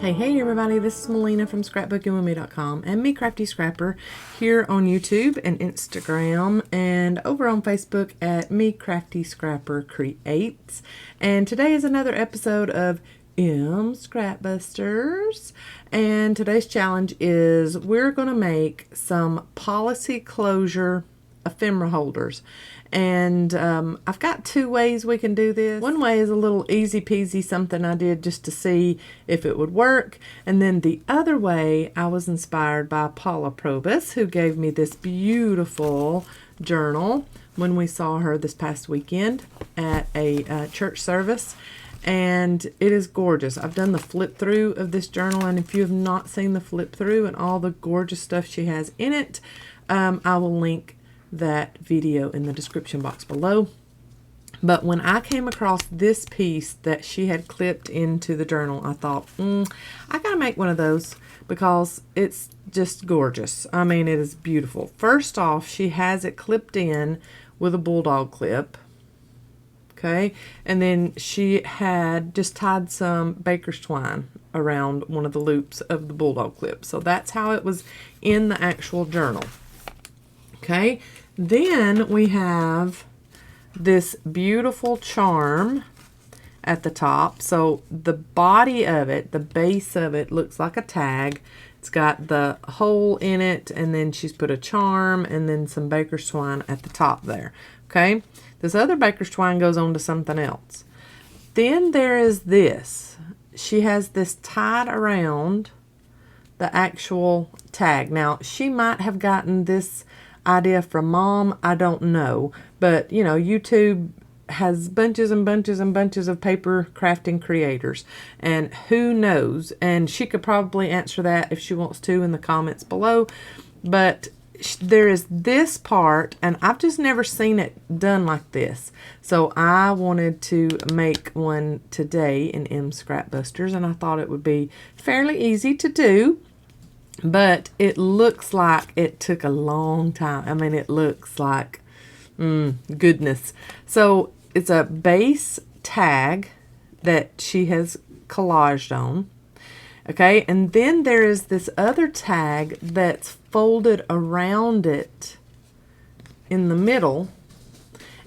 Hey everybody, this is Melina from ScrapBookingWithMe.com and Me Crafty Scrapper here on YouTube and Instagram and over on Facebook at Me Crafty Scrapper Creates. And today is another episode of Scrapbusters. And today's challenge is we're going to make some policy closure ephemera holders. And I've got two ways we can do this. One way is a little easy peasy, something I did just to see if it would work. And then the other way, I was inspired by Paula Probus, who gave me this beautiful journal when we saw her this past weekend at a church service. And it is gorgeous. I've done the flip through of this journal, and if you have not seen the flip through and all the gorgeous stuff she has in it, I will link that video in the description box below. But when I came across this piece that she had clipped into the journal, I thought, I gotta make one of those because it's just gorgeous. I mean, it is beautiful. First off, she has it clipped in with a bulldog clip. Okay, and then she had just tied some baker's twine around one of the loops of the bulldog clip. So that's how it was in the actual journal. Okay, then we have this beautiful charm at the top. So the body of it, the base of it, looks like a tag. It's got the hole in it, and then she's put a charm and then some baker's twine at the top there. Okay, this other baker's twine goes on to something else. Then there is this. She has this tied around the actual tag. Now, she might have gotten this idea from mom, I don't know, but you know, YouTube has bunches and bunches and bunches of paper crafting creators, and who knows, and she could probably answer that if she wants to in the comments below. But there is this part, and I've just never seen it done like this, so I wanted to make one today in Scrapbusters, and I thought it would be fairly easy to do. But it looks like it took a long time. I mean, it looks like, goodness. So it's a base tag that she has collaged on. Okay, and then there is this other tag that's folded around it in the middle.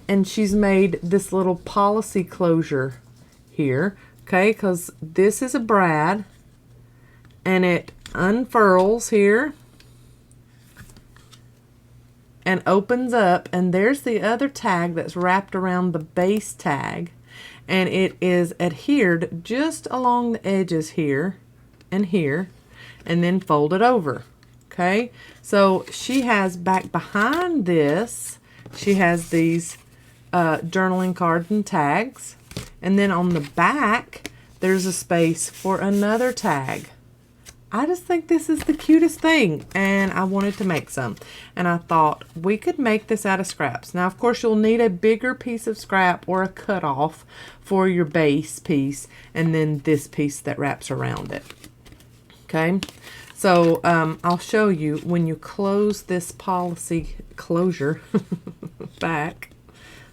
And she's made this little policy closure here. Okay, because this is a brad. And it unfurls here and opens up, and there's the other tag that's wrapped around the base tag, and it is adhered just along the edges here and here, and then folded over. Okay, so she has back behind this, she has these journaling cards and tags, and then on the back there's a space for another tag. I just think this is the cutest thing, and I wanted to make some. And I thought we could make this out of scraps. Now, of course, you'll need a bigger piece of scrap or a cutoff for your base piece, and then this piece that wraps around it. Okay, so I'll show you when you close this policy closure back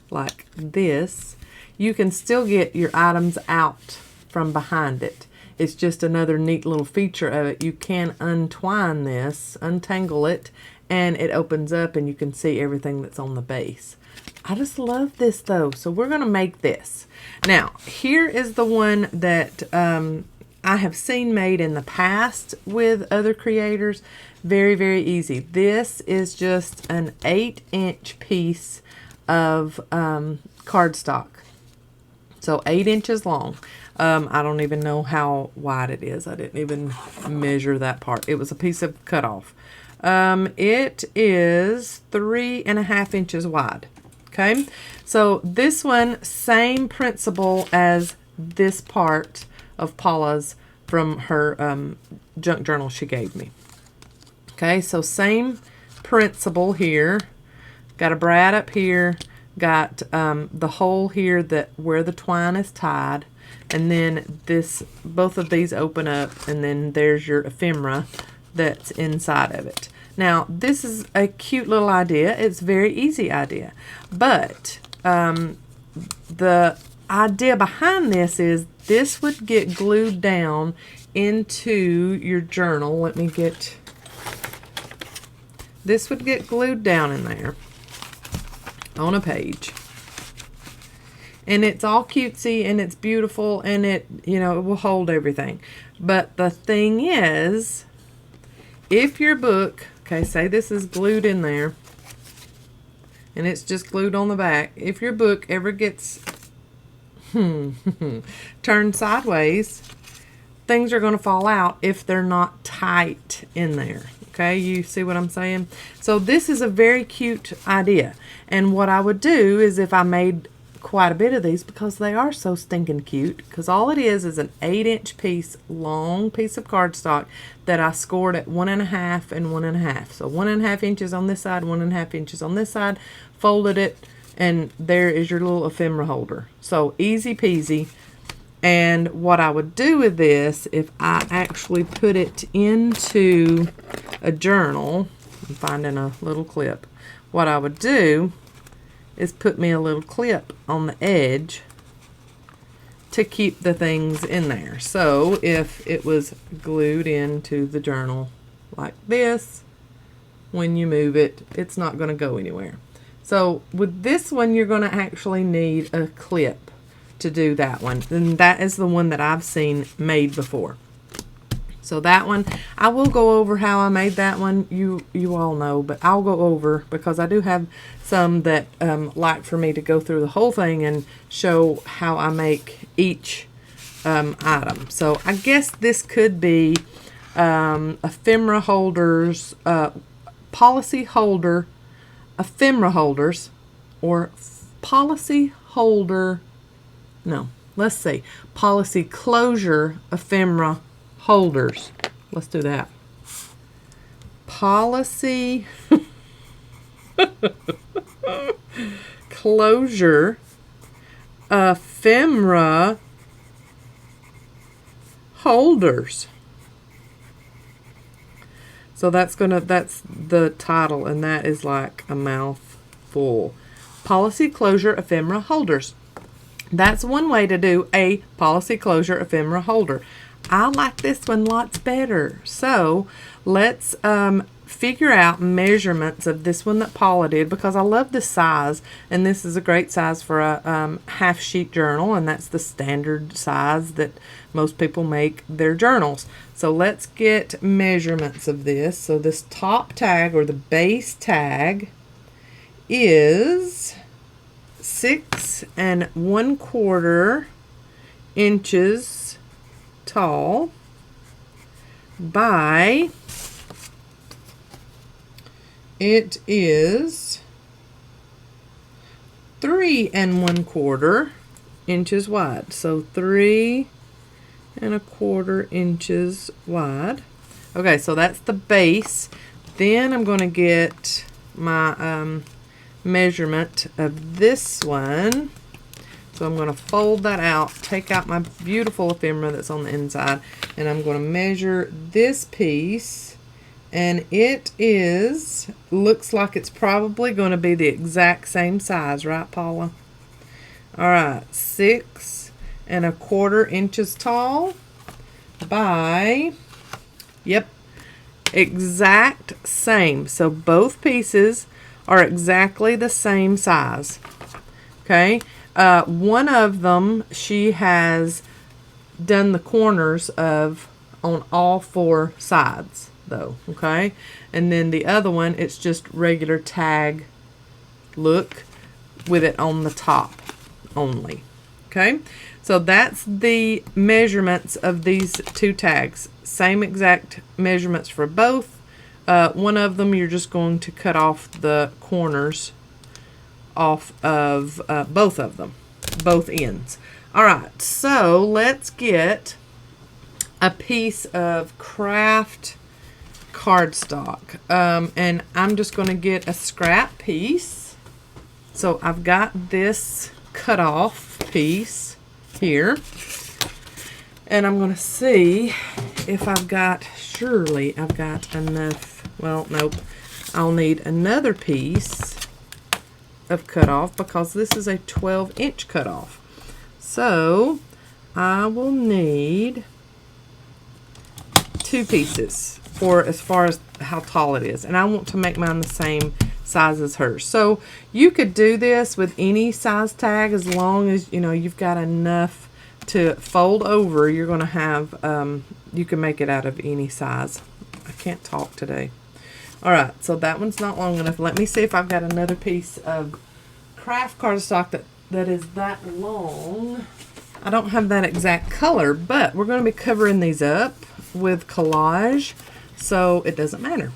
like this, you can still get your items out from behind it. It's just another neat little feature of it. You can untwine this, untangle it, and it opens up and you can see everything that's on the base. I just love this though, so we're going to make this. Now, here is the one that I have seen made in the past with other creators. Very, very easy. This is just an 8-inch piece of cardstock. So 8 inches long. I don't even know how wide it is. I didn't even measure that part. It was a piece of cutoff. It is 3.5 inches wide. Okay, so this one, same principle as this part of Paula's from her junk journal she gave me. Okay, so same principle here. Got a brad up here. Got the hole here that where the twine is tied. And then this, both of these open up, and then there's your ephemera that's inside of it. Now, this is a cute little idea. It's a very easy idea. But the idea behind this is this would get glued down into your journal. Let me get, this would get glued down in there on a page. And it's all cutesy and it's beautiful and it, you know, it will hold everything. But the thing is, if your book, okay, say this is glued in there and it's just glued on the back. If your book ever gets turned sideways, things are going to fall out if they're not tight in there. Okay, you see what I'm saying? So this is a very cute idea. And what I would do is, if I made quite a bit of these, because they are so stinking cute, because all it is an 8-inch piece, long piece of cardstock that I scored at 1.5 and 1.5. So 1.5 inches on this side, 1.5 inches on this side, folded it, and there is your little ephemera holder. So easy peasy. And what I would do with this, if I actually put it into a journal, I'm finding a little clip, what I would do is put me a little clip on the edge to keep the things in there. So if it was glued into the journal like this, when you move it, it's not going to go anywhere. So with this one, you're going to actually need a clip to do that one. And that is the one that I've seen made before. So that one, I will go over how I made that one. You all know, but I'll go over, because I do have some that like for me to go through the whole thing and show how I make each item. So I guess this could be ephemera holders, policy holder, ephemera holders, or policy holder, no, let's see, policy closure ephemera holders. Let's do that. Policy closure ephemera holders. So that's the title, and that is like a mouthful. Policy closure ephemera holders. That's one way to do a policy closure ephemera holder. I like this one lots better. So let's figure out measurements of this one that Paula did, because I love the size, and this is a great size for a half sheet journal, and that's the standard size that most people make their journals. So let's get measurements of this. So this top tag, or the base tag, is 6 1/4 inches tall by, it is 3 1/4 inches wide. So 3 1/4 inches wide. Okay, so that's the base. Then I'm going to get my measurement of this one. So I'm going to fold that out, take out my beautiful ephemera that's on the inside, and I'm going to measure this piece, and it is, looks like it's probably going to be the exact same size, right, Paula? All right, 6 1/4 inches tall by, yep, exact same. So both pieces are exactly the same size. Okay. One of them, she has done the corners of on all 4 sides, though. Okay. And then the other one, it's just regular tag look with it on the top only. Okay. So that's the measurements of these 2 tags. Same exact measurements for both. One of them, you're just going to cut off the corners off of both of them, both ends. All right, so let's get a piece of craft cardstock, and I'm just going to get a scrap piece. So I've got this cut off piece here, and I'm going to see if I've got, surely I've got enough. Well, nope, I'll need another piece of cutoff, because this is a 12-inch cutoff. So I will need 2 pieces for as far as how tall it is, and I want to make mine the same size as hers. So you could do this with any size tag as long as you know you've got enough to fold over. You're going to have you can make it out of any size. I can't talk today. All right, so that one's not long enough. Let me see if I've got another piece of craft cardstock that is that long. I don't have that exact color, but we're going to be covering these up with Collage, so it doesn't matter.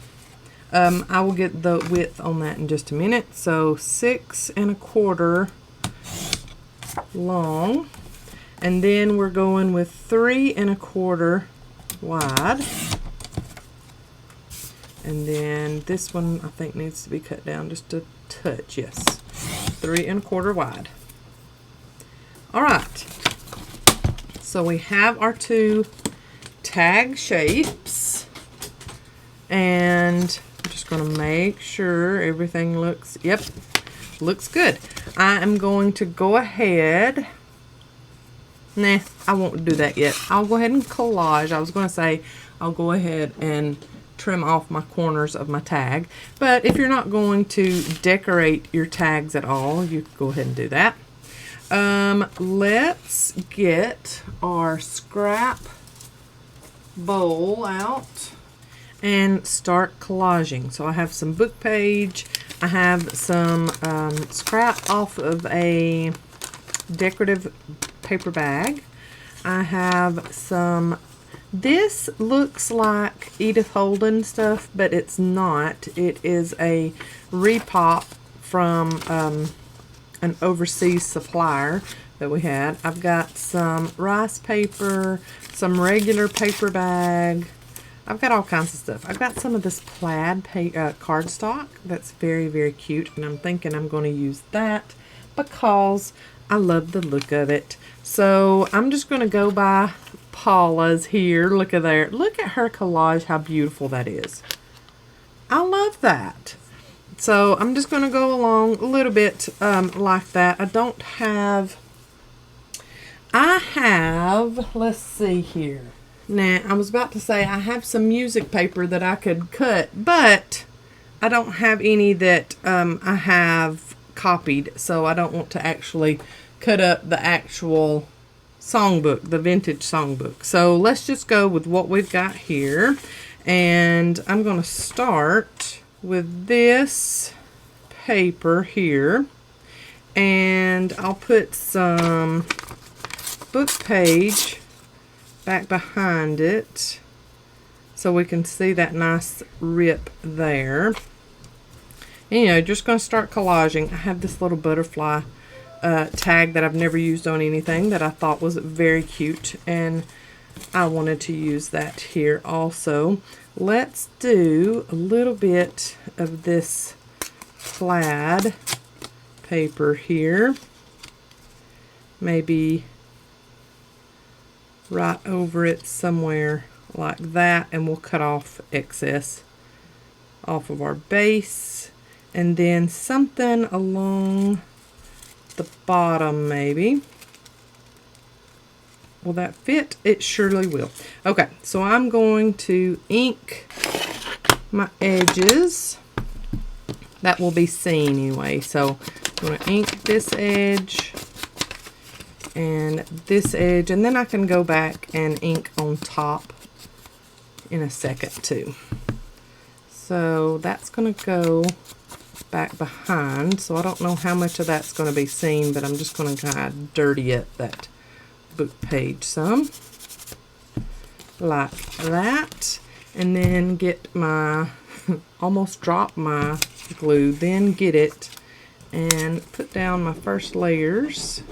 I will get the width on that in just a minute. So 6 1/4 long, and then we're going with 3 1/4 wide, and then this one I think needs to be cut down just a touch. Yes, 3 1/4 wide. All right, so we have our 2 tag shapes, and I'm just going to make sure everything looks, yep, looks good. I am going to go ahead, nah, I won't do that yet. I'll go ahead and collage. I was going to say I'll go ahead and trim off my corners of my tag, but if you're not going to decorate your tags at all, you can go ahead and do that. Let's get our scrap bowl out and start collaging. So I have some book page, I have some scrap off of a decorative paper bag, I have some, this looks like Edith Holden stuff, but it's not. It is a repop from an overseas supplier that we had. I've got some rice paper, some regular paper bag. I've got all kinds of stuff. I've got some of this plaid cardstock that's very, very cute, and I'm thinking I'm going to use that because I love the look of it. So I'm just going to go by Paula's here. Look at there. Look at her collage, how beautiful that is. I love that. So I'm just going to go along a little bit like that. I have, let's see here. Now, I was about to say I have some music paper that I could cut, but I don't have any that I have copied, so I don't want to actually cut up the actual songbook, the vintage songbook. So let's just go with what we've got here, and I'm going to start with this paper here, and I'll put some book page back behind it so we can see that nice rip there. And, you know, just going to start collaging. I have this little butterfly tag that I've never used on anything that I thought was very cute, and I wanted to use that here also. Let's do a little bit of this plaid paper here, maybe right over it somewhere like that, and we'll cut off excess off of our base, and then something along the bottom maybe. Will that fit? It surely will. Okay, so I'm going to ink my edges. That will be seen anyway. So I'm going to ink this edge and this edge, and then I can go back and ink on top in a second too. So that's going to go back behind. So I don't know how much of that's going to be seen, but I'm just going to kind of dirty up that book page some like that, and then get my almost drop my glue, then get it and put down my first layers.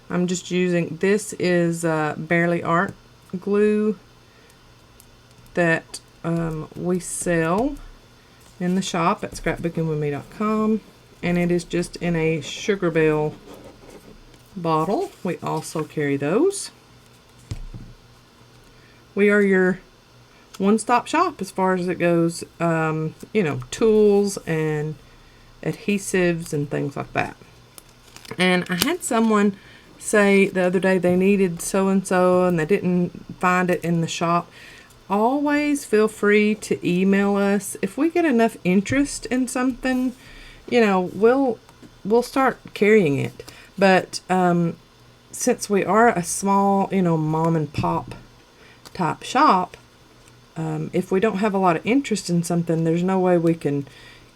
I'm just using, this is Barely Art glue that we sell in the shop at scrapbookingwithme.com, and it is just in a Sugar Bell bottle. We also carry those. We are your one-stop shop as far as it goes, you know, tools and adhesives and things like that. And I had someone say the other day they needed so-and-so and they didn't find it in the shop, always feel free to email us. If we get enough interest in something, you know, we'll start carrying it. But since we are a small, you know, mom and pop type shop, if we don't have a lot of interest in something, there's no way we can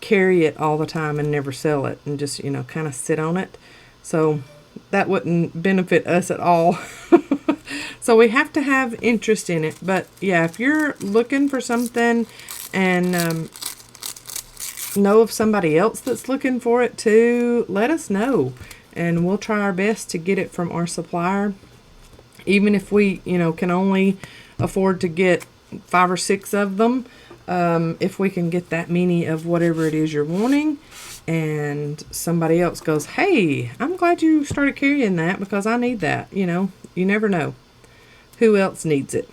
carry it all the time and never sell it and just, you know, kind of sit on it. So that wouldn't benefit us at all. So we have to have interest in it. But yeah, if you're looking for something and know of somebody else that's looking for it too, let us know, and we'll try our best to get it from our supplier. Even if we, you know, can only afford to get 5 or 6 of them, if we can get that many of whatever it is you're wanting, and somebody else goes, hey, I'm glad you started carrying that because I need that, you know, you never know who else needs it.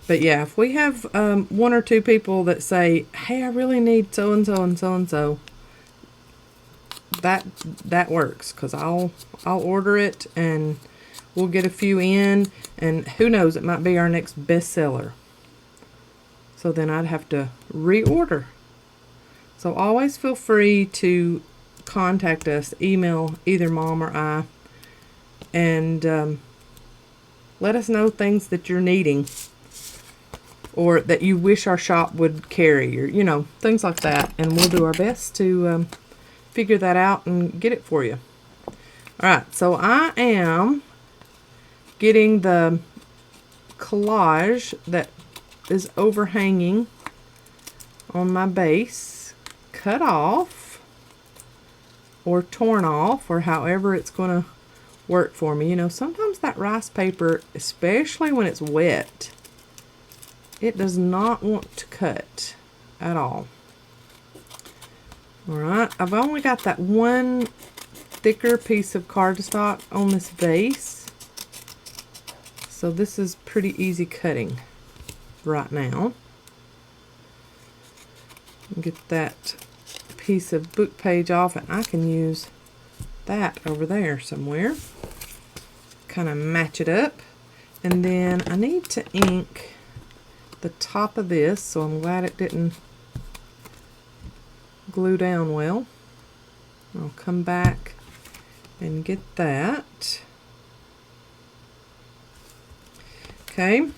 But yeah, if we have 1 or 2 people that say, hey, I really need so-and-so and so-and-so, that works, because I'll order it and we'll get a few in, and who knows, it might be our next bestseller. So then I'd have to reorder. So always feel free to contact us, email either Mom or I, and let us know things that you're needing or that you wish our shop would carry, or, you know, things like that. And we'll do our best to figure that out and get it for you. All right, so I am getting the collage that is overhanging on my base cut off or torn off, or however it's going to work for me. You know, sometimes that rice paper, especially when it's wet, it does not want to cut at all. Alright, I've only got that one thicker piece of cardstock on this base, so this is pretty easy cutting right now. Get that piece of book page off, and I can use that over there somewhere. Kind of match it up, and then I need to ink the top of this, so I'm glad it didn't glue down well. I'll come back and get that. Okay.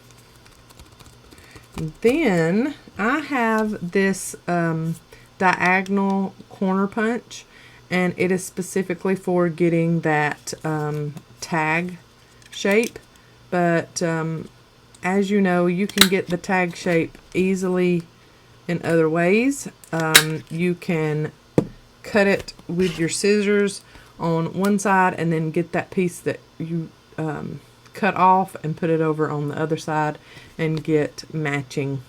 And then I have this diagonal corner punch, and it is specifically for getting that tag shape. But as you know, you can get the tag shape easily in other ways. You can cut it with your scissors on one side and then get that piece that you cut off and put it over on the other side and get matching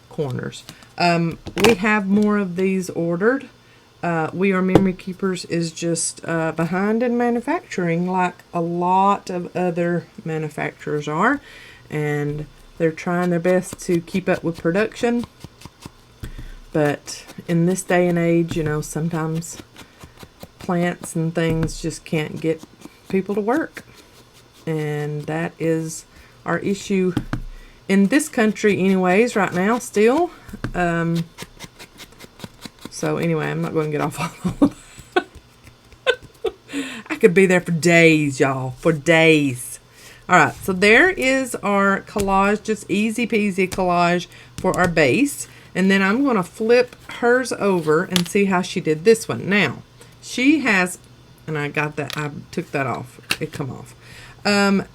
corners. We have more of these ordered. We Are Memory Keepers is just behind in manufacturing, like a lot of other manufacturers are, and they're trying their best to keep up with production. But in this day and age, you know, sometimes plants and things just can't get people to work, and that is our issue in this country anyways right now still. So anyway, I'm not going to get off all of that. I could be there for days, y'all, for days. All right, so there is our collage, just easy peasy collage for our base. And then I'm going to flip hers over and see how she did this one. Now, she has, and I got that, I took that off, it come off.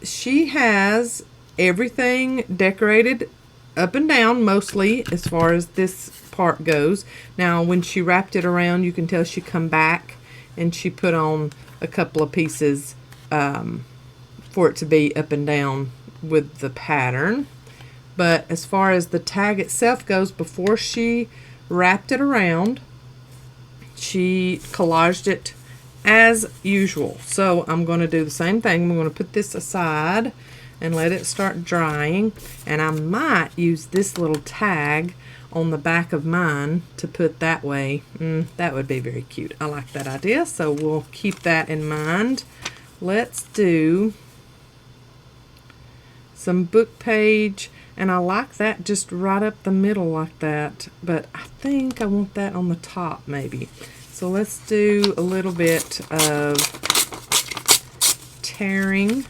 She has everything decorated up and down, mostly, as far as this part goes. Now, when she wrapped it around, you can tell she come back and she put on a couple of pieces for it to be up and down with the pattern. But as far as the tag itself goes, before she wrapped it around, she collaged it as usual. So I'm going to do the same thing. I'm going to put this aside and let it start drying. And I might use this little tag on the back of mine to put that way. That would be very cute. I like that idea. So we'll keep that in mind let's do some book page, and I like that just right up the middle like that, but I think I want that on the top maybe. So let's do a little bit of tearing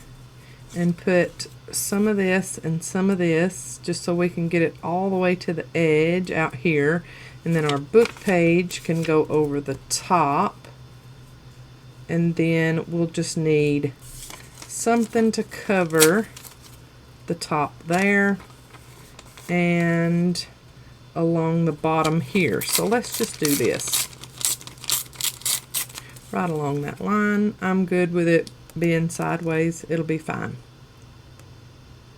and put some of this and some of this just so we can get it all the way to the edge out here, and then our book page can go over the top, and then we'll just need something to cover the top there and along the bottom here. So let's just do this right along that line. I'm good with it being sideways. It'll be fine.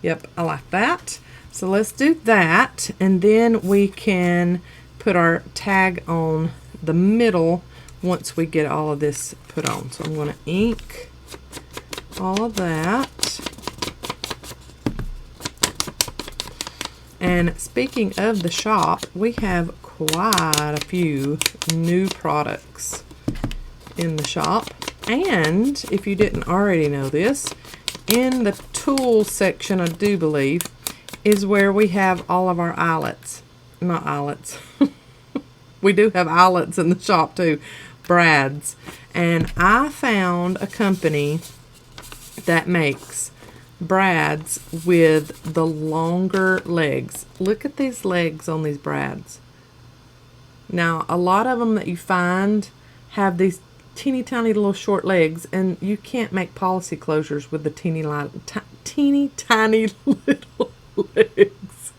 Yep, I like that. So let's do that, and then we can put our tag on the middle once we get all of this put on. So I'm going to ink all of that. And speaking of the shop, we have quite a few new products in the shop. And if you didn't already know this, in the tools section, I do believe, is where we have all of our eyelets. Not eyelets. We do have eyelets in the shop too. Brads. And I found a company that makes brads with the longer legs. Look at these legs on these brads. Now, a lot of them that you find have these teeny tiny little short legs, and you can't make policy closures with the teeny tiny little legs.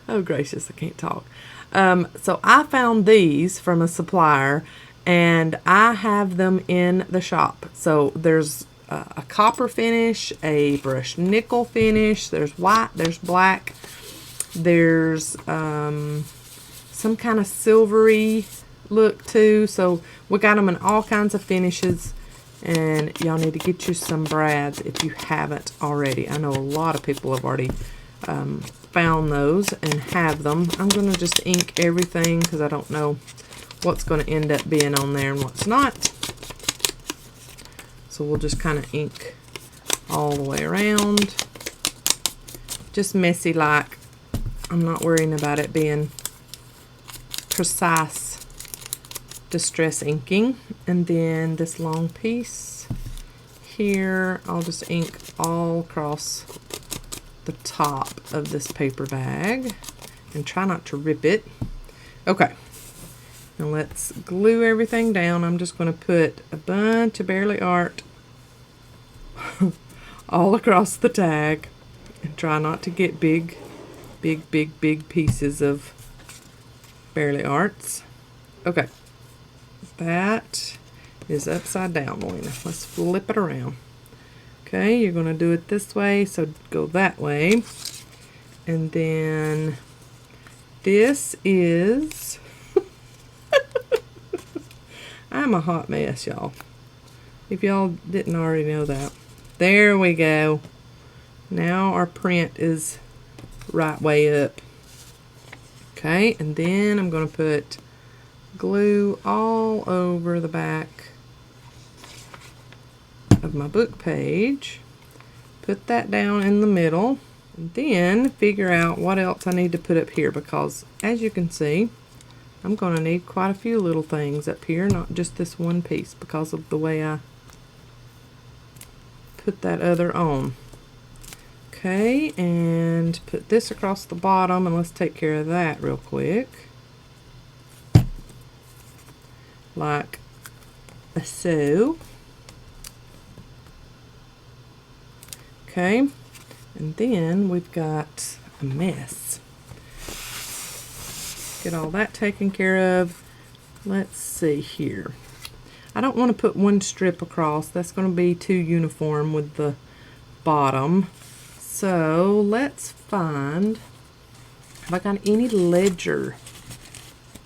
Oh gracious, I can't talk. So I found these from a supplier, and I have them in the shop. So there's a copper finish, a brushed nickel finish, there's white, there's black, there's some kind of silvery look too. So we got them in all kinds of finishes, and y'all need to get you some brads if you haven't already. I know a lot of people have already found those and have them. I'm going to just ink everything because I don't know what's going to end up being on there and what's not. So we'll just kind of ink all the way around. Just messy like. I'm not worrying about it being precise distress inking. And then this long piece here, I'll just ink all across the top of this paper bag and try not to rip it. Okay. Now let's glue everything down. I'm just going to put a bunch of Barely Art all across the tag and try not to get big pieces of Barely Arts. Okay, that is upside down, Melina. Let's flip it around. Okay, you're going to do it this way, so go that way. And then this is I'm a hot mess, y'all. If y'all didn't already know that. There we go. Now our print is right way up. Okay, and then I'm going to put glue all over the back of my book page. Put that down in the middle. And then figure out what else I need to put up here, because as you can see, I'm going to need quite a few little things up here, not just this one piece, because of the way I put that other on. Okay, and put this across the bottom, and let's take care of that real quick. Like so. Okay, and then we've got a mess. Get all that taken care of. Let's see here. I don't want to put one strip across. That's going to be too uniform with the bottom. So let's find, have I got any ledger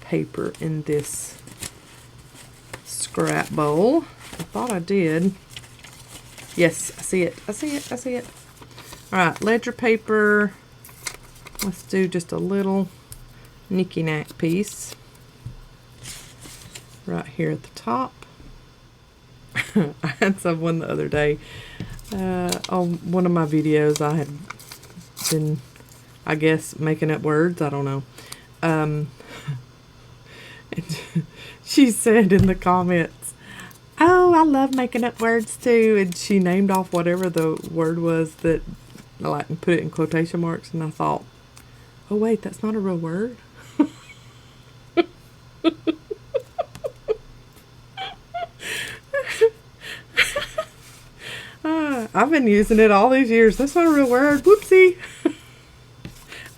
paper in this scrap bowl? I thought I did. Yes, I see it. I see it. I see it. All right, ledger paper. Let's do just a little knicky-knack piece right here at the top. I had someone the other day on one of my videos. I had been, I guess, making up words. I don't know. And she said in the comments, "Oh, I love making up words too." And she named off whatever the word was that, like, and put it in quotation marks. And I thought, oh wait, that's not a real word. I've been using it all these years. That's not a real word. Whoopsie.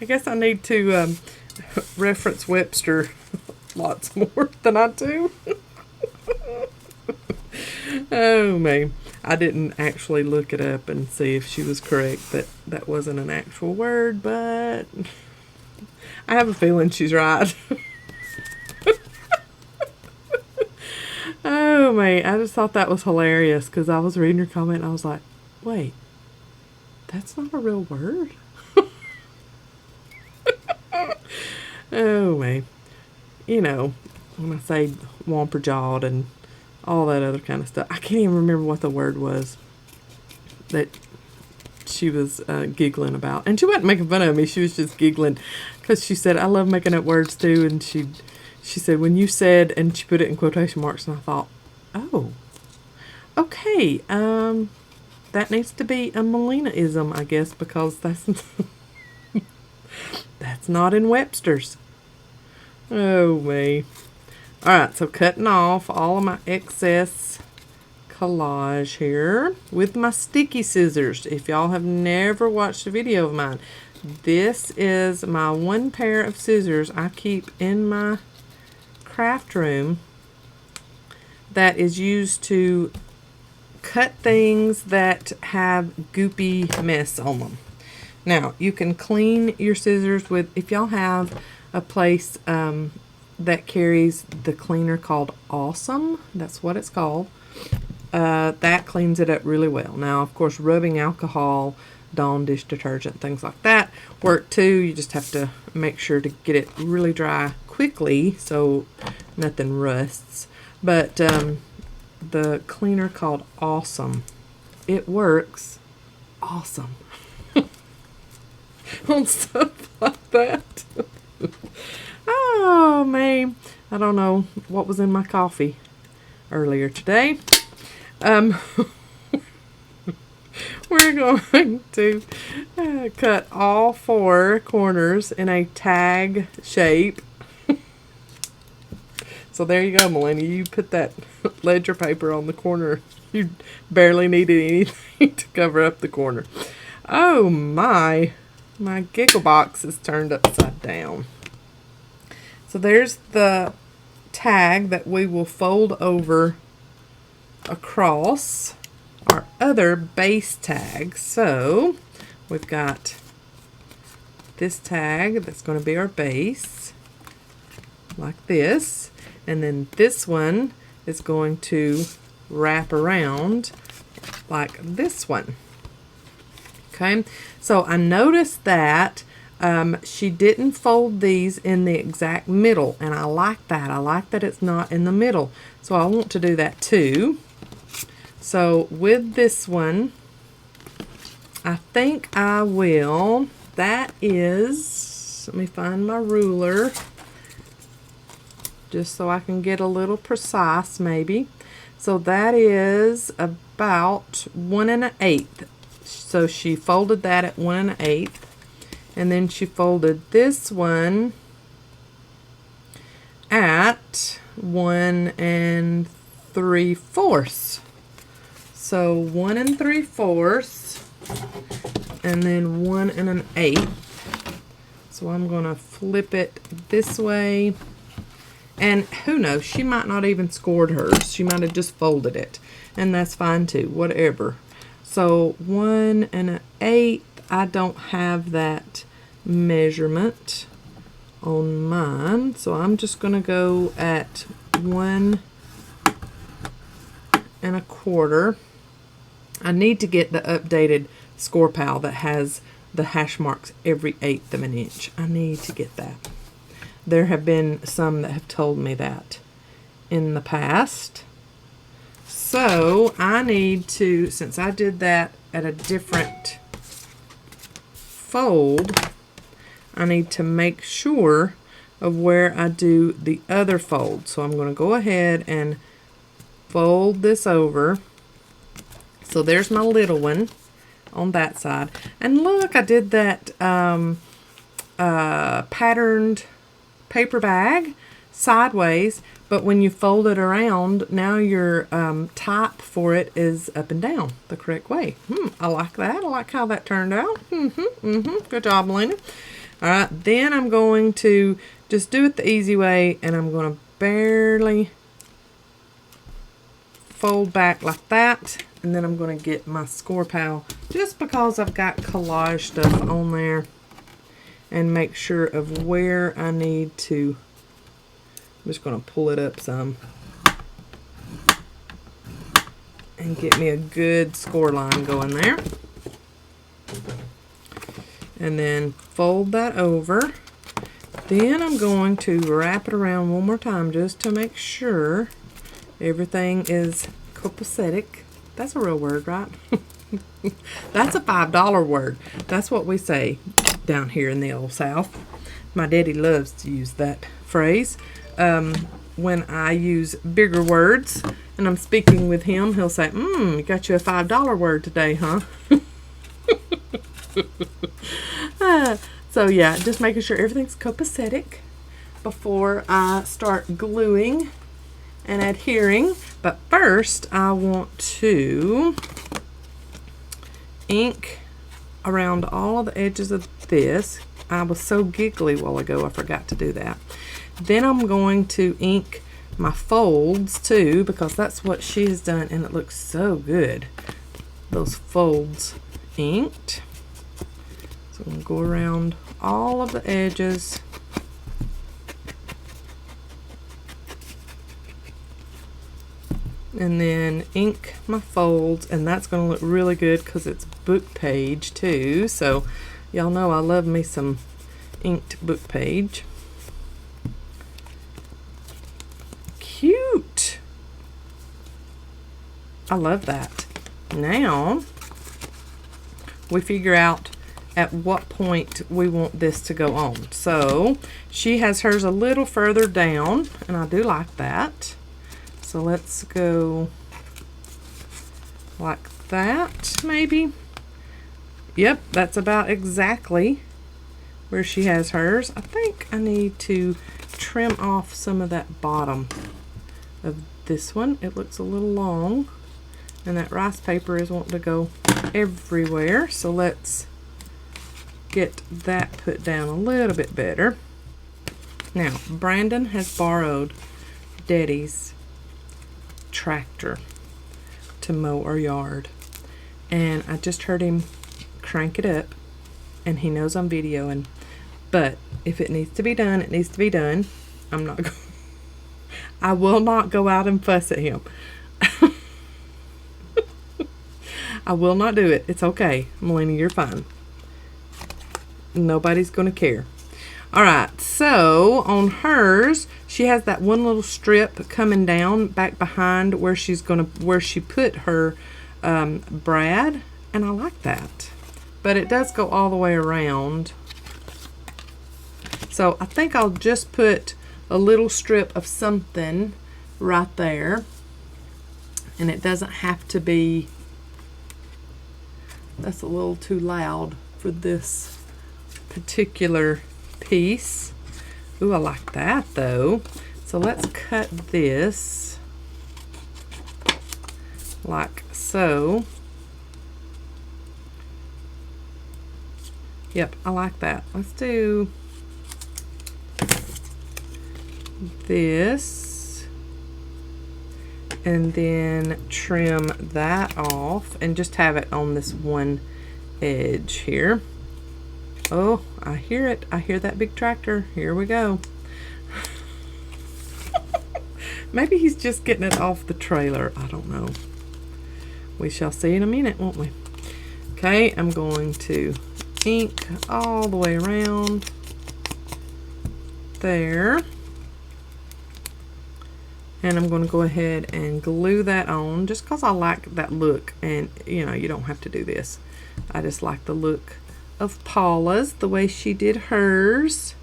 I guess I need to reference Webster lots more than I do. Oh, man. I didn't actually look it up and see if she was correct that that wasn't an actual word, but I have a feeling she's right. Oh, man. I just thought that was hilarious because I was reading her comment and I was like, wait, that's not a real word? Oh, man. You know, when I say womper-jawed and all that other kind of stuff, I can't even remember what the word was that she was giggling about. And she wasn't making fun of me. She was just giggling because she said, I love making up words too. And she said, when you said, and she put it in quotation marks, and I thought, oh, okay, that needs to be a Melina-ism, I guess, because that's that's not in Webster's. Oh, me. Alright, so cutting off all of my excess collage here with my sticky scissors. If y'all have never watched a video of mine, this is my one pair of scissors I keep in my craft room that is used to cut things that have goopy mess on them. Now, you can clean your scissors with, if y'all have a place that carries the cleaner called Awesome, that's what it's called, that cleans it up really well. Now, of course, rubbing alcohol, Dawn dish detergent, things like that work too. You just have to make sure to get it really dry quickly so nothing rusts. But the cleaner called Awesome, it works awesome on stuff like that. Oh, man. I don't know what was in my coffee earlier today. We're going to cut all 4 corners in a tag shape. So there you go, Melina. You put that ledger paper on the corner. You barely needed anything to cover up the corner. Oh, my giggle box is turned upside down. So there's the tag that we will fold over across our other base tag. So we've got this tag that's going to be our base, like this. And then this one is going to wrap around like this one. Okay, so I noticed that she didn't fold these in the exact middle, and I like that. I like that it's not in the middle. So I want to do that too. So with this one, I think I will, that is, let me find my ruler, just so I can get a little precise maybe. So that is about 1 1/8. So she folded that at 1 1/8. And then she folded this one at 1 3/4. So 1 3/4, and then 1 1/8. So I'm going to flip it this way. And who knows, she might not even scored hers. She might have just folded it. And that's fine too, whatever. So 1 1/8, I don't have that measurement on mine. So I'm just going to go at 1 1/4. I need to get the updated score pal that has the hash marks every 1/8 of an inch. I need to get that. There have been some that have told me that in the past. So I need to, since I did that at a different fold, I need to make sure of where I do the other fold. So I'm going to go ahead and fold this over. So there's my little one on that side. And look, I did that patterned paper bag sideways, but when you fold it around, now your type for it is up and down the correct way. I like that. I like how that turned out. Good job, Melina. All right, then I'm going to just do it the easy way, and I'm going to barely fold back like that, and then I'm going to get my score pal just because I've got collage stuff on there, and make sure of where I need to. I'm just going to pull it up some and get me a good score line going there. And then fold that over. Then I'm going to wrap it around one more time just to make sure everything is copacetic. That's a real word, right? That's a $5 word. That's what we say down here in the old South. My daddy loves to use that phrase. When I use bigger words and I'm speaking with him, he'll say, you got you a $5 word today, huh? So yeah, just making sure everything's copacetic before I start gluing and adhering. But first I want to ink around all of the edges of this. I was so giggly a while ago, I forgot to do that. Then I'm going to ink my folds too, because that's what she has done, and it looks so good. Those folds inked. So I'm going to go around all of the edges. And then ink my folds, and that's going to look really good because it's book page too. So y'all know I love me some inked book page. Cute. I love that. Now we figure out at what point we want this to go on. So she has hers a little further down, and I do like that. So let's go like that, maybe. Yep, that's about exactly where she has hers. I think I need to trim off some of that bottom of this one. It looks a little long, and that rice paper is wanting to go everywhere. So let's get that put down a little bit better. Now, Brandon has borrowed Daddy's tractor to mow our yard, and I just heard him crank it up, and he knows I'm videoing, but if it needs to be done, it needs to be done. I will not go out and fuss at him. I will not do it. It's okay, Melina, you're fine. Nobody's gonna care. All right, so on hers, she has that one little strip coming down back behind where she put her brad, and I like that. But it does go all the way around. So I think I'll just put a little strip of something right there, and it doesn't have to be, that's a little too loud for this particular piece. Ooh, I like that though. So let's cut this like so. Yep, I like that. Let's do this and then trim that off and just have it on this one edge here. Oh, I hear it. I hear that big tractor. Here we go. Maybe he's just getting it off the trailer. I don't know. We shall see in a minute, won't we? Okay, I'm going to ink all the way around there. And I'm going to go ahead and glue that on just because I like that look. And, you know, you don't have to do this. I just like the look of Paula's, the way she did hers.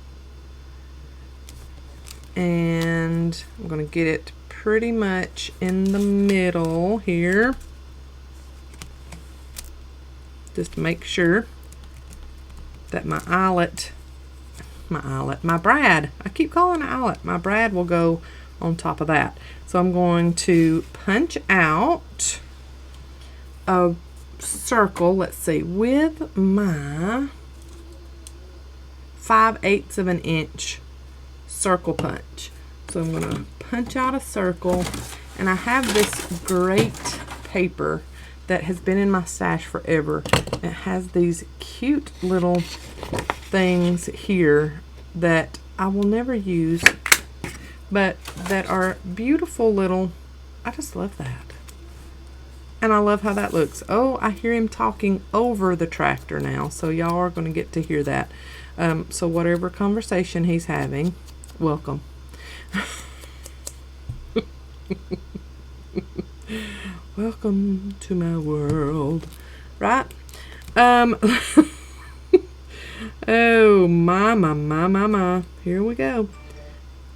And I'm going to get it pretty much in the middle here. Just to make sure that my brad, I keep calling it eyelet, my brad will go on top of that. So I'm going to punch out a circle, let's see, with my 5/8 of an inch circle punch. So I'm going to punch out a circle, and I have this great paper that has been in my stash forever. It has these cute little things here that I will never use, but that are beautiful little, I just love that. And I love how that looks. Oh, I hear him talking over the tractor now, so y'all are going to get to hear that. So whatever conversation he's having, welcome. Welcome to my world, right? Oh, my. Here we go.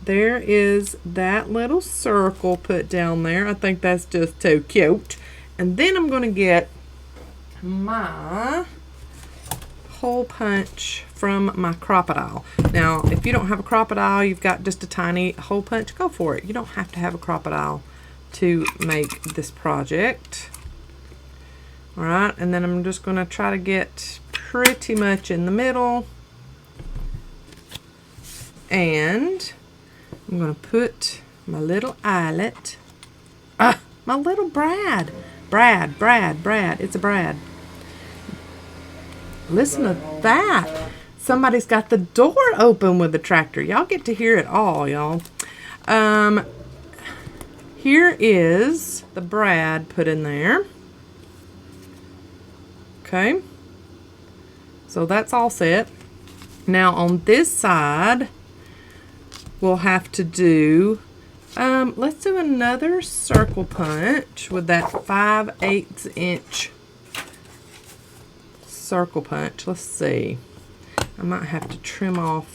There is that little circle put down there. I think that's just too cute. And then I'm going to get my hole punch from my crocodile. Now, if you don't have a crocodile, you've got just a tiny hole punch, go for it. You don't have to have a crocodile to make this project. All right, and then I'm just going to try to get pretty much in the middle. And I'm going to put my little eyelet. My little brad. Brad. It's a brad. Listen to that. Somebody's got the door open with the tractor. Y'all get to hear it all, y'all. Here is the brad put in there. Okay. So that's all set. Now on this side, we'll have to do, let's do another circle punch with that 5/8 inch circle punch. Let's see. I might have to trim off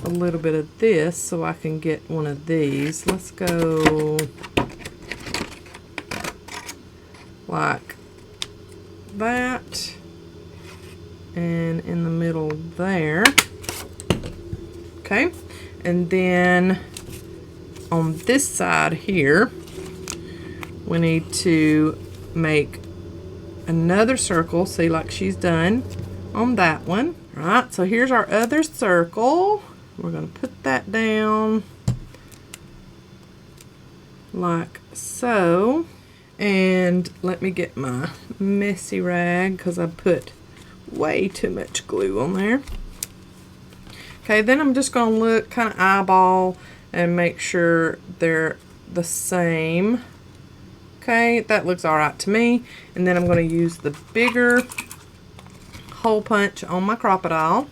a little bit of this so I can get one of these. Let's go like that, and in the middle there. Okay, and then on this side here, we need to make another circle, see, like she's done on that one. All right, so here's our other circle. We're going to put that down like so. And let me get my messy rag because I put way too much glue on there. Okay, then I'm just going to look, kind of eyeball, and make sure they're the same. Okay, that looks all right to me. And then I'm going to use the bigger hole punch on my crocodile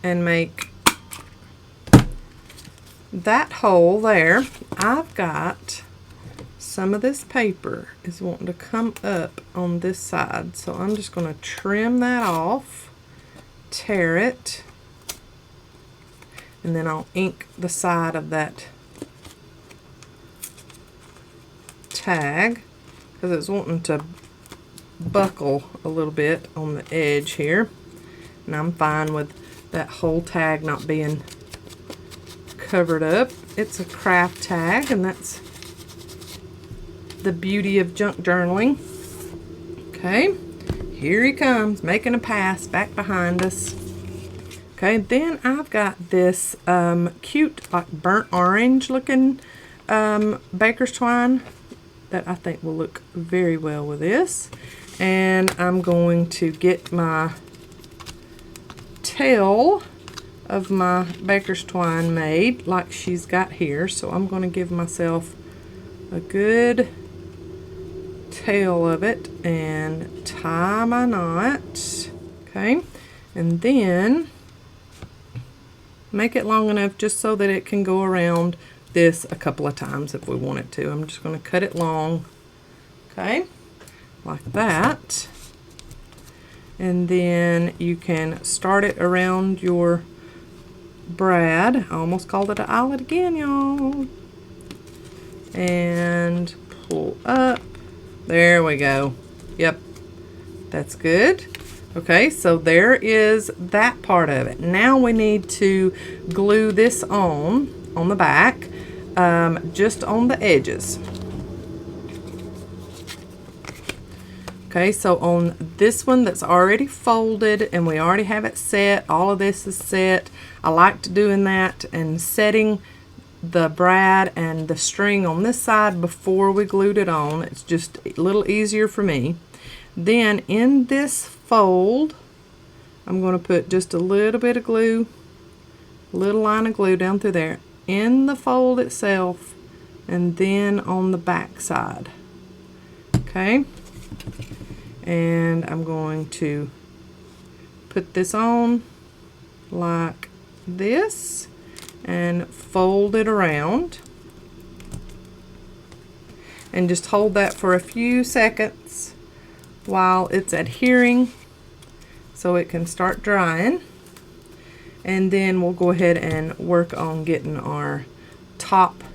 and make that hole there. I've got some of this paper is wanting to come up on this side, so I'm just going to trim that off, tear it, and then I'll ink the side of that tag because it's wanting to buckle a little bit on the edge here, and I'm fine with that whole tag not being covered up. It's a craft tag, and that's the beauty of junk journaling. Okay, here he comes, making a pass back behind us. Okay, then I've got this cute, like burnt orange looking baker's twine that I think will look very well with this. And I'm going to get my tail of my baker's twine made like she's got here. So I'm going to give myself a good tail of it and tie my knot. Okay, and then make it long enough just so that it can go around this a couple of times if we wanted to. I'm just going to cut it long, okay, like that. And then you can start it around your brad. I almost called it an eyelet again, y'all. And pull up. There we go. Yep, that's good. Okay, so there is that part of it. Now we need to glue this on the back, just on the edges. Okay, so on this one that's already folded and we already have it set, all of this is set. I liked doing that and setting the brad and the string on this side before we glued it on. It's just a little easier for me. Then in this fold, I'm going to put just a little bit of glue, a little line of glue down through there in the fold itself, and then on the back side. Okay, and I'm going to put this on like this and fold it around and just hold that for a few seconds while it's adhering so it can start drying. And then we'll go ahead and work on getting our topper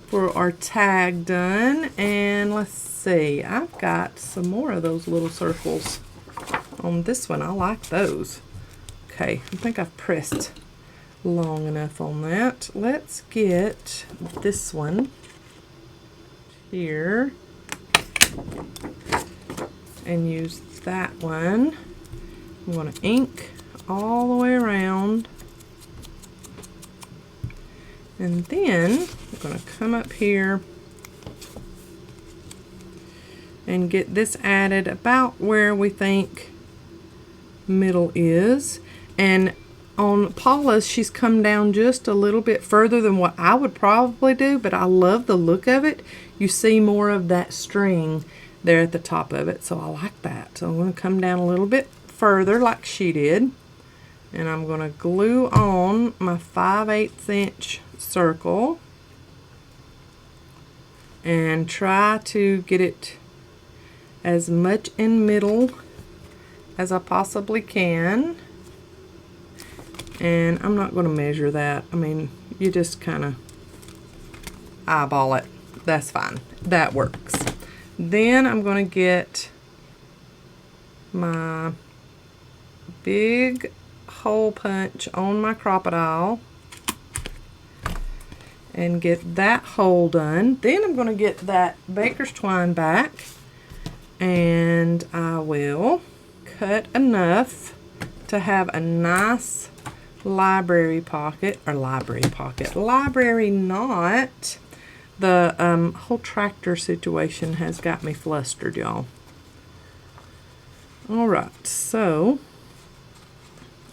for our tag done. And let's see, I've got some more of those little circles on this one. I like those. Okay, I think I've pressed long enough on that. Let's get this one here and use that one. I'm going to ink all the way around, and then I'm going to come up here and get this added about where we think middle is. And on Paula's, she's come down just a little bit further than what I would probably do, but I love the look of it. You see more of that string there at the top of it, so I like that. So I'm going to come down a little bit further like she did, and I'm going to glue on my 5/8 inch circle and try to get it as much in middle as I possibly can. And I'm not going to measure that. I mean, you just kind of eyeball it. That's fine. That works. Then I'm going to get my big hole punch on my crocodile and get that hole done. Then I'm going to get that baker's twine back, and I will cut enough to have a nice library knot. The whole tractor situation has got me flustered, y'all. Alright, so,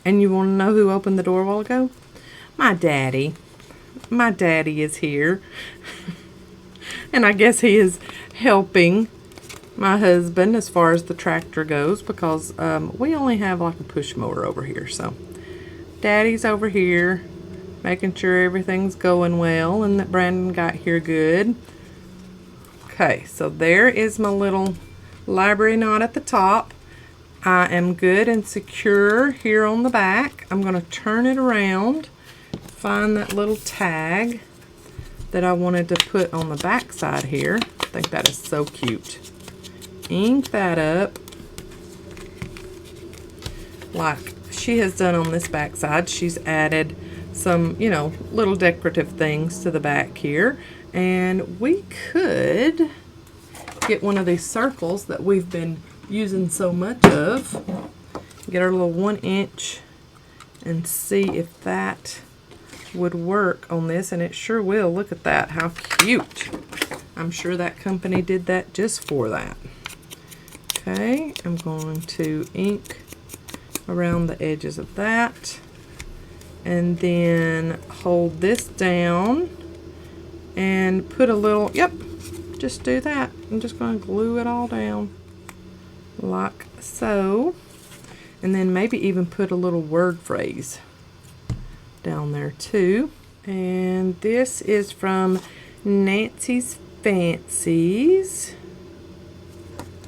and you want to know who opened the door a while ago? My daddy. My daddy is here. And I guess he is helping my husband as far as the tractor goes, because we only have like a push mower over here. So Daddy's over here making sure everything's going well and that Brandon got here good. Okay, so there is my little library knot at the top. I am good and secure here on the back. I'm going to turn it around, find that little tag that I wanted to put on the back side here. I think that is so cute. Ink that up like she has done on this back side. She's added some, you know, little decorative things to the back here. And we could get one of these circles that we've been using so much of, get our little 1 inch and see if that would work on this, and it sure will. Look at that, how cute. I'm sure that company did that just for that. Okay, I'm going to ink around the edges of that and then hold this down and put a little, yep, just do that. I'm just going to glue it all down like so, and then maybe even put a little word phrase down there too. And this is from Nancy's Fancies.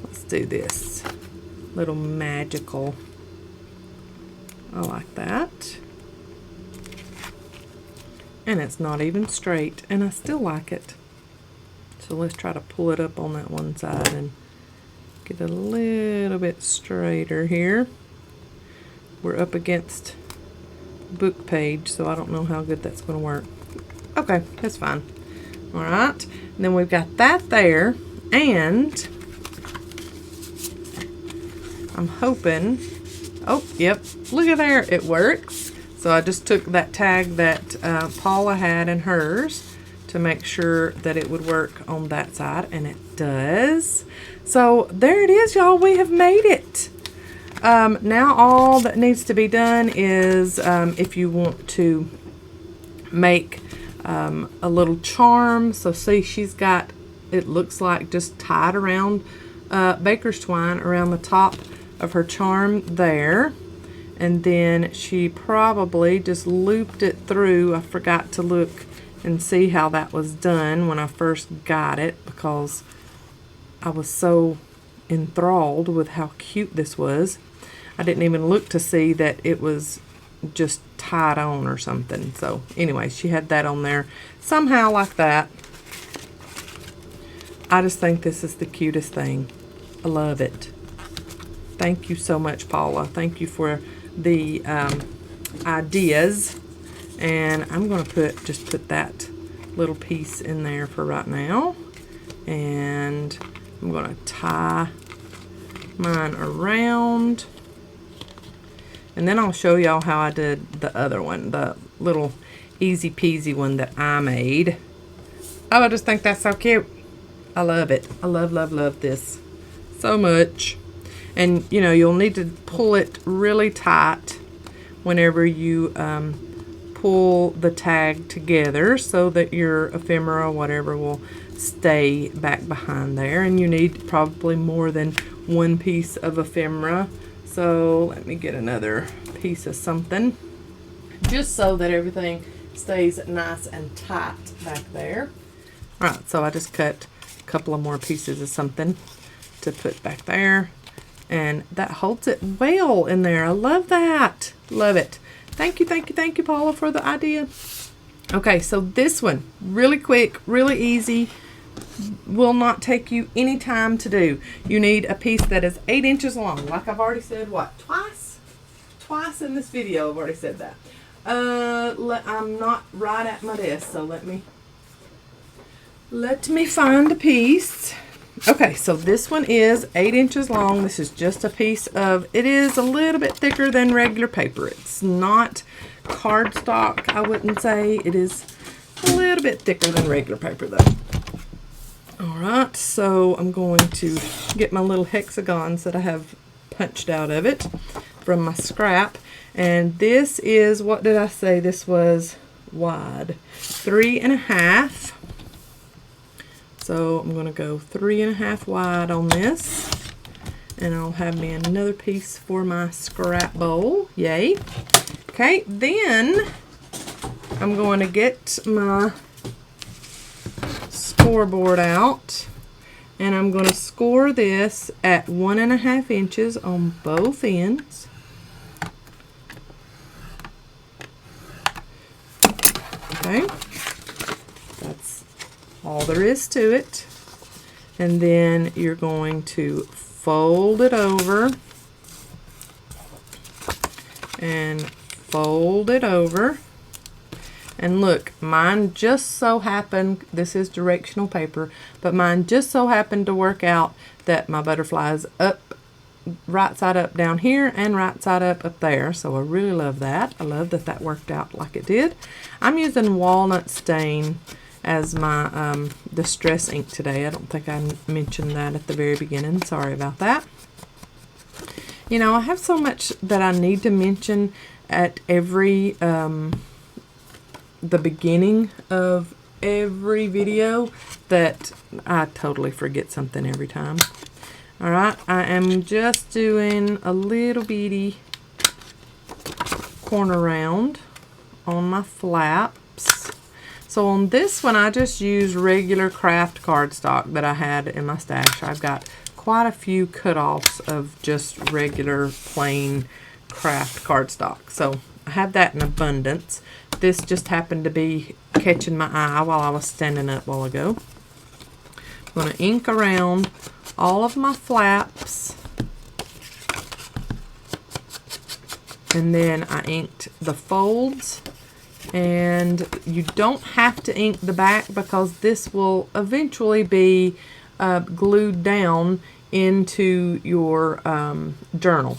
Let's do this little magical. I like that. And it's not even straight, and I still like it. So let's try to pull it up on that one side and get a little bit straighter here. We're up against book page, so I don't know how good that's going to work. Okay, that's fine. All right, and then we've got that there, and I'm hoping, oh, yep, look at there, it works. So I just took that tag that Paula had in hers to make sure that it would work on that side, and it does. So there it is, y'all, we have made it. Now all that needs to be done is if you want to make a little charm. So see, she's got, it looks like just tied around baker's twine around the top of her charm there. And then she probably just looped it through. I forgot to look and see how that was done when I first got it, because I was so enthralled with how cute this was. I didn't even look to see that it was just tied on or something. So anyway, she had that on there somehow like that. I just think this is the cutest thing. I love it. Thank you so much, Paula. Thank you for the ideas. And I'm going to just put that little piece in there for right now. And I'm going to tie mine around. And then I'll show y'all how I did the other one, the little easy peasy one that I made. Oh, I just think that's so cute. I love it. I love, love, love this so much. And, you know, you'll need to pull it really tight whenever you pull the tag together so that your ephemera, whatever, will stay back behind there. And you need probably more than one piece of ephemera. So let me get another piece of something, just so that everything stays nice and tight back there. All right, so I just cut a couple of more pieces of something to put back there. And that holds it well in there. I love that. Love it. Thank you, thank you, thank you, Paula, for the idea. Okay, so this one, really quick, really easy, will not take you any time to do. You need a piece that is 8 inches long. Like I've already said, what, twice? Twice in this video I've already said that. I'm not right at my desk, so let me find a piece. Okay, so this one is 8 inches long. This is just a piece of, it is a little bit thicker than regular paper. It's not cardstock, I wouldn't say. It is a little bit thicker than regular paper though. All right, so I'm going to get my little hexagons that I have punched out of it from my scrap. And this is, what did I say? This was wide, 3.5. So I'm going to go 3.5 wide on this, and I'll have me another piece for my scrap bowl. Yay. Okay, then I'm going to get my scoreboard out, and I'm going to score this at 1.5 inches on both ends. Okay, that's all there is to it. And then you're going to fold it over and fold it over. And look, mine just so happened, this is directional paper, but mine just so happened to work out that my butterfly is up, right side up down here and right side up there. So I really love that. I love that that worked out like it did. I'm using walnut stain as my distress ink today. I don't think I mentioned that at the very beginning. Sorry about that. You know, I have so much that I need to mention at every the beginning of every video that I totally forget something every time. All right, I am just doing a little bitty corner round on my flaps. So on this one, I just use regular craft cardstock that I had in my stash. I've got quite a few cut-offs of just regular plain craft cardstock. So I have that in abundance. This just happened to be catching my eye while I was standing up a while ago. I'm going to ink around all of my flaps. And then I inked the folds. And you don't have to ink the back because this will eventually be glued down into your journal.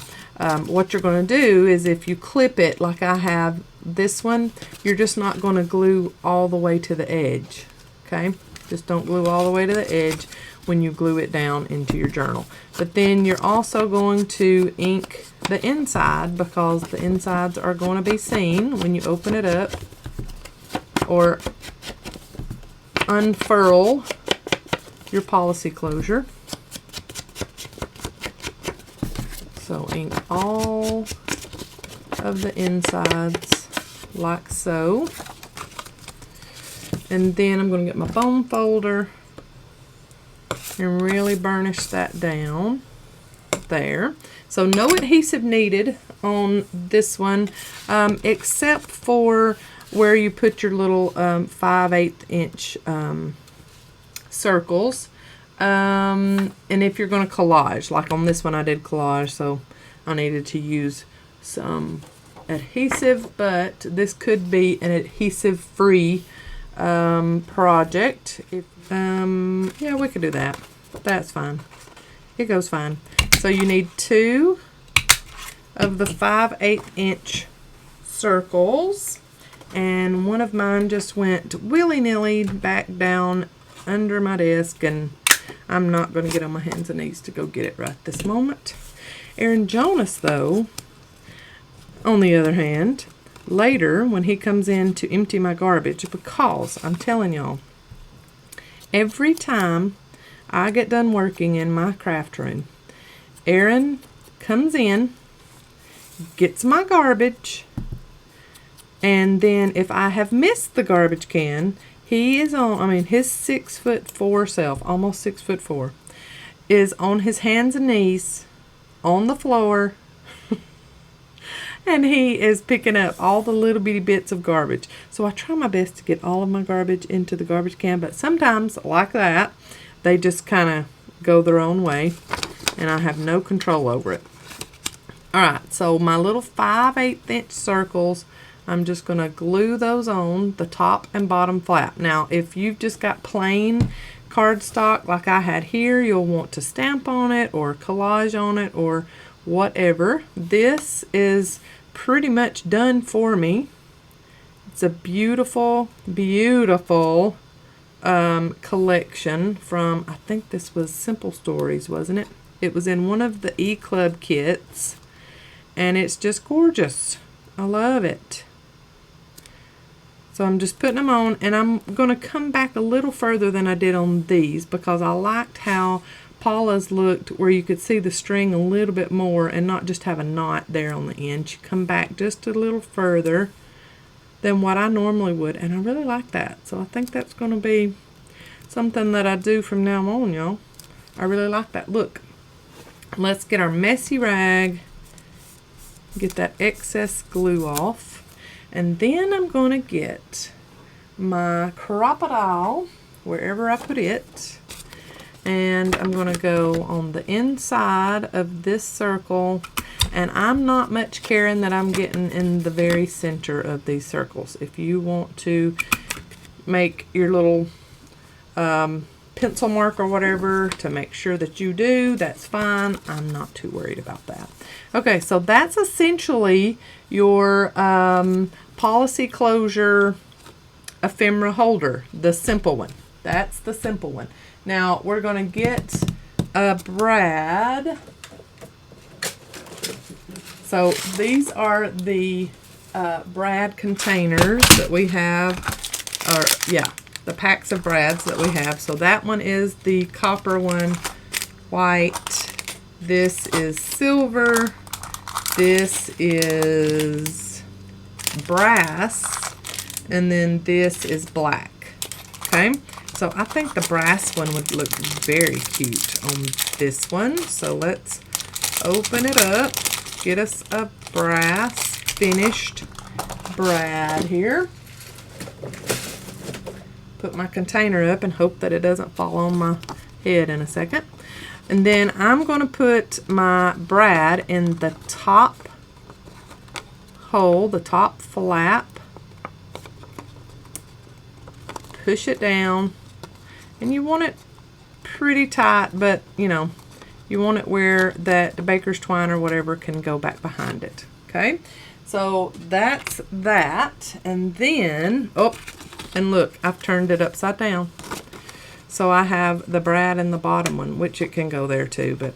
What you're going to do is if you clip it like I have this one, you're just not going to glue all the way to the edge. Okay? Just don't glue all the way to the edge when you glue it down into your journal. But then you're also going to ink the inside because the insides are going to be seen when you open it up or unfurl your policy closure. So ink all of the insides like so. And then I'm going to get my foam folder and really burnish that down there. So no adhesive needed on this one, except for where you put your little 5/8 inch circles. And if you're going to collage, like on this one I did collage, so I needed to use some adhesive, but this could be an adhesive free project. Yeah, we could do that. That's fine. It goes fine. So you need 2 of the 5/8 inch circles, and one of mine just went willy-nilly back down under my desk, and I'm not going to get on my hands and knees to go get it right this moment. Aaron Jonas, though, on the other hand, later when he comes in to empty my garbage, because I'm telling y'all, every time I get done working in my craft room, Aaron comes in, gets my garbage, and then if I have missed the garbage can, he is on, I mean, his 6'4" self, almost 6'4", is on his hands and knees on the floor, and he is picking up all the little bitty bits of garbage. So I try my best to get all of my garbage into the garbage can, but sometimes, like that, they just kind of go their own way, and I have no control over it. Alright, so my little 5/8 inch circles, I'm just going to glue those on the top and bottom flap. Now, if you've just got plain cardstock like I had here, you'll want to stamp on it or collage on it or whatever. This is pretty much done for me. It's a beautiful, beautiful collection from, I think this was Simple Stories, wasn't it? It was in one of the E-Club kits, and it's just gorgeous. I love it. So I'm just putting them on, and I'm going to come back a little further than I did on these because I liked how Paula's looked, where you could see the string a little bit more and not just have a knot there on the end. She come back just a little further than what I normally would, and I really like that. So I think that's going to be something that I do from now on, y'all. I really like that look. Let's get our messy rag, get that excess glue off. And then I'm going to get my crocodile, wherever I put it, and I'm going to go on the inside of this circle, and I'm not much caring that I'm getting in the very center of these circles. If you want to make your little pencil mark or whatever to make sure that you do, that's fine. I'm not too worried about that. Okay, so that's essentially your policy closure ephemera holder, the simple one. That's the simple one. Now we're going to get a brad. So these are the brad containers that we have, or yeah, the packs of brads that we have. So that one is the copper one, white. This is silver. This is brass. and then this is black. Okay, so I think the brass one would look very cute on this one. So let's open it up, get us a brass finished brad here. Put my container up and hope that it doesn't fall on my head in a second. And then I'm going to put my brad in the top hole, the top flap. Push it down, and you want it pretty tight, but you know, you want it where that baker's twine or whatever can go back behind it. Okay, so that's that. And then, oh, and look, I've turned it upside down. So I have the brad in the bottom one, which it can go there too, but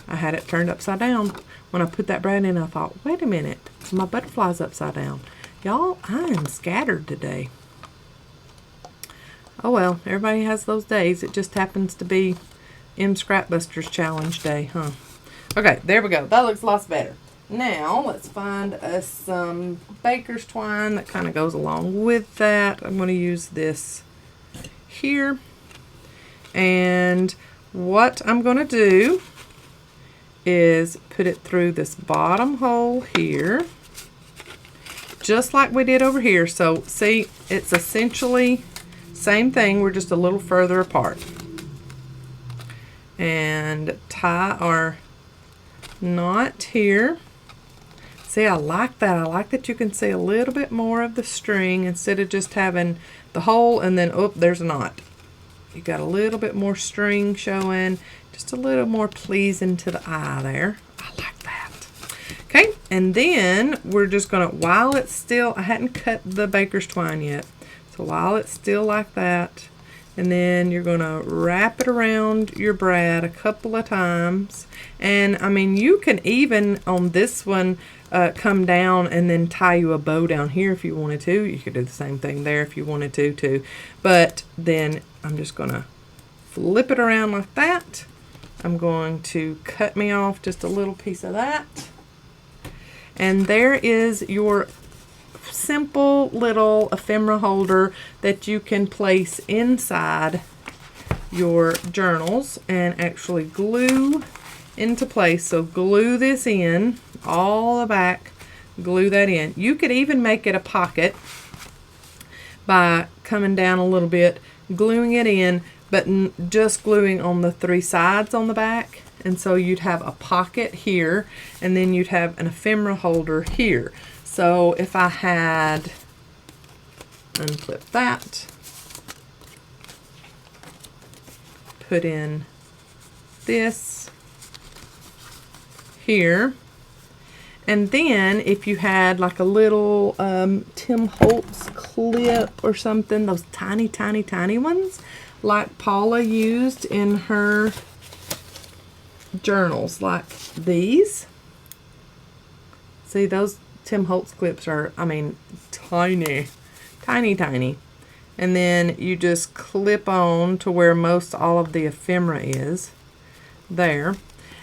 I had it turned upside down. When I put that brad in, I thought, wait a minute, my butterfly's upside down. Y'all, I am scattered today. Oh well, everybody has those days. It just happens to be M Scrapbusters Challenge Day, huh? Okay, there we go. That looks lots better. Now, let's find us some baker's twine that kind of goes along with that. I'm going to use this here. And what I'm going to do is put it through this bottom hole here, just like we did over here. So see, it's essentially same thing, we're just a little further apart. And tie our knot here. See, I like that. I like that you can see a little bit more of the string instead of just having the hole and then, oh, there's a knot. You got a little bit more string showing, just a little more pleasing to the eye there. I like that. Okay, and then we're just gonna, while it's still, I hadn't cut the baker's twine yet, so while it's still like that, and then you're gonna wrap it around your brad a couple of times. And I mean, you can even on this one come down and then tie you a bow down here if you wanted to. You could do the same thing there if you wanted to too. But then I'm just gonna flip it around like that. I'm going to cut me off just a little piece of that. And there is your simple little ephemera holder that you can place inside your journals and actually glue into place. So glue this in, all the back, glue that in. You could even make it a pocket by coming down a little bit, gluing it in, but just gluing on the three sides on the back. And so you'd have a pocket here, and then you'd have an ephemera holder here. So if I had, unclip that, put in this here, and then if you had like a little Tim Holtz clip or something, those tiny, tiny, tiny ones, like Paula used in her journals, like these. See, those Tim Holtz clips are, I mean, tiny, tiny, tiny. And then you just clip on to where most all of the ephemera is there.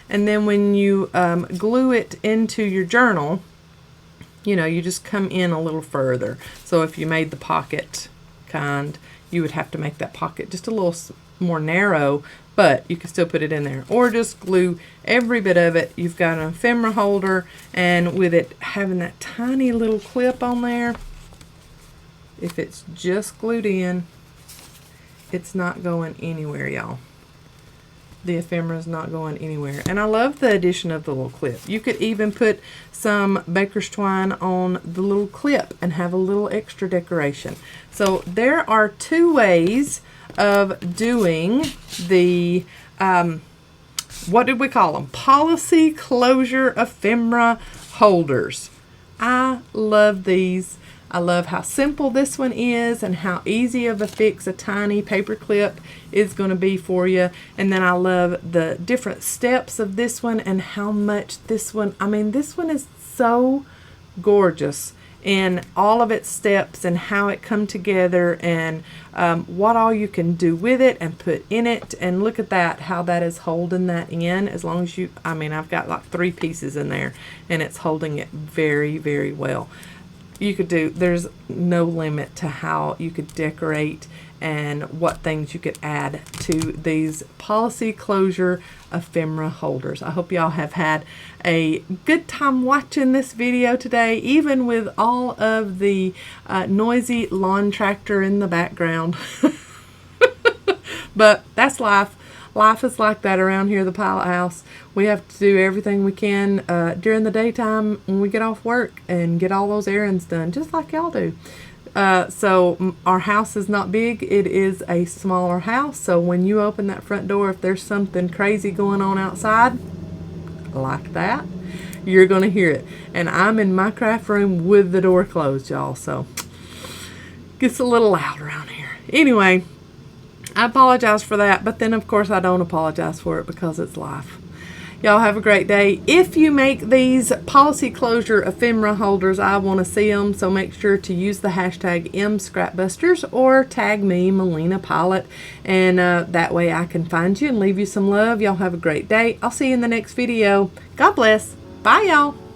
And then when you glue it into your journal, you know, you just come in a little further. So if you made the pocket kind, you would have to make that pocket just a little more narrow, but you can still put it in there. Or just glue every bit of it. You've got an ephemera holder, and with it having that tiny little clip on there, if it's just glued in, it's not going anywhere, y'all. The ephemera is not going anywhere. And I love the addition of the little clip. You could even put some baker's twine on the little clip and have a little extra decoration. So there are two ways of doing the, what did we call them? Policy closure ephemera holders. I love these. I love how simple this one is and how easy of a fix a tiny paper clip is going to be for you. And then I love the different steps of this one and how much this one, I mean, this one is so gorgeous in all of its steps and how it come together and what all you can do with it and put in it. And look at that, how that is holding that in. As long as you, I mean, I've got like 3 pieces in there and it's holding it very, very well. you could do, there's no limit to how you could decorate and what things you could add to these policy closure ephemera holders. I hope y'all have had a good time watching this video today, even with all of the noisy lawn tractor in the background. But that's life. Life is like that around here, the Pylant house. We have to do everything we can during the daytime when we get off work and get all those errands done, just like y'all do. So our house is not big. It is a smaller house. So when you open that front door, if there's something crazy going on outside, like that, you're going to hear it. And I'm in my craft room with the door closed, y'all. So it gets a little loud around here. Anyway, I apologize for that, but then of course I don't apologize for it because it's life. Y'all have a great day. If you make these policy closure ephemera holders, I want to see them, so make sure to use the hashtag #MScrapBusters or tag me, Melina Pylant, and that way I can find you and leave you some love. Y'all have a great day. I'll see you in the next video. God bless. Bye, y'all.